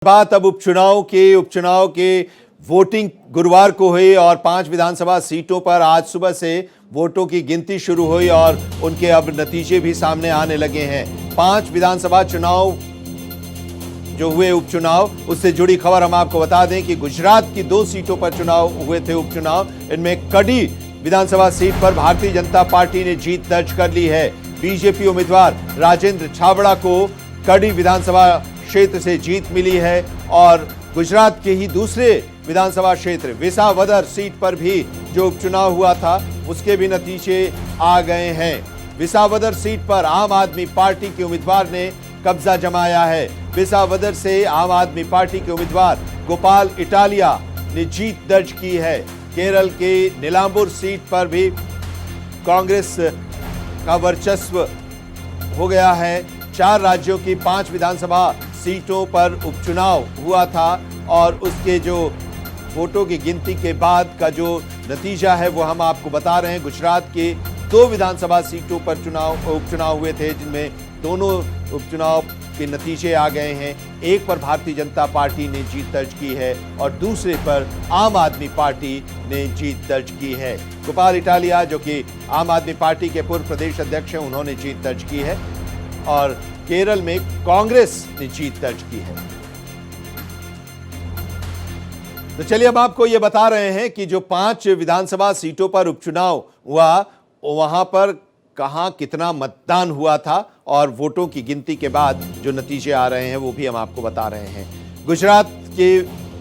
बात अब उपचुनाव के वोटिंग गुरुवार को हुई और 5 विधानसभा सीटों पर आज सुबह से वोटों की गिनती शुरू हुई और उनके अब नतीजे भी सामने आने लगे हैं। 5 विधानसभा चुनाव जो हुए उपचुनाव, उससे जुड़ी खबर हम आपको बता दें कि गुजरात की 2 सीटों पर चुनाव हुए थे उपचुनाव। इनमें कड़ी विधानसभा सीट पर भारतीय जनता पार्टी ने जीत दर्ज कर ली है। बीजेपी उम्मीदवार राजेंद्र छाबड़ा को कड़ी विधानसभा क्षेत्र से जीत मिली है और गुजरात के ही दूसरे विधानसभा क्षेत्र विसावदर सीट पर भी जो उपचुनाव हुआ था उसके भी नतीजे आ गए हैं। विसावदर सीट पर आम आदमी पार्टी के उम्मीदवार ने कब्जा जमाया है। विसावदर से आम आदमी पार्टी के उम्मीदवार गोपाल इटालिया ने जीत दर्ज की है। केरल के नीलांबुर सीट पर भी कांग्रेस का वर्चस्व हो गया है। 4 राज्यों की 5 विधानसभा सीटों पर उपचुनाव हुआ था और उसके जो वोटों की गिनती के बाद का जो नतीजा है वो हम आपको बता रहे हैं। गुजरात के 2 विधानसभा सीटों पर उपचुनाव हुए थे, जिनमें दोनों उपचुनाव के नतीजे आ गए हैं। एक पर भारतीय जनता पार्टी ने जीत दर्ज की है और दूसरे पर आम आदमी पार्टी ने जीत दर्ज की है। गोपाल इटालिया जो कि आम आदमी पार्टी के पूर्व प्रदेश अध्यक्ष हैं, उन्होंने जीत दर्ज की है और केरल में कांग्रेस ने जीत दर्ज की है। तो चलिए अब आपको यह बता रहे हैं कि जो 5 विधानसभा सीटों पर उपचुनाव हुआ वहां पर कहां कितना मतदान हुआ था और वोटों की गिनती के बाद जो नतीजे आ रहे हैं वो भी हम आपको बता रहे हैं। गुजरात के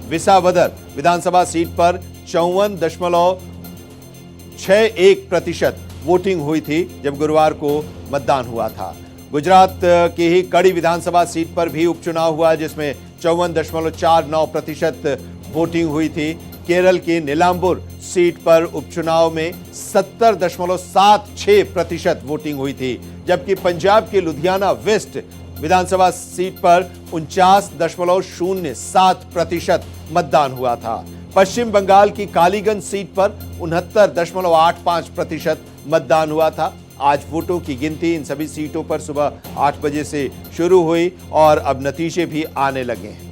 विसावदर विधानसभा सीट पर 54.61% वोटिंग हुई थी जब गुरुवार को मतदान हुआ था। गुजरात की ही कड़ी विधानसभा सीट पर भी उपचुनाव हुआ जिसमें 54.49% वोटिंग हुई थी। केरल के नीलांबुर सीट पर उपचुनाव में 70.76% वोटिंग हुई थी, जबकि पंजाब के लुधियाना वेस्ट विधानसभा सीट पर 49.07% मतदान हुआ था। पश्चिम बंगाल की कालीगंज सीट पर 69.85% मतदान हुआ था। आज वोटों की गिनती इन सभी सीटों पर सुबह 8 बजे से शुरू हुई और अब नतीजे भी आने लगे हैं।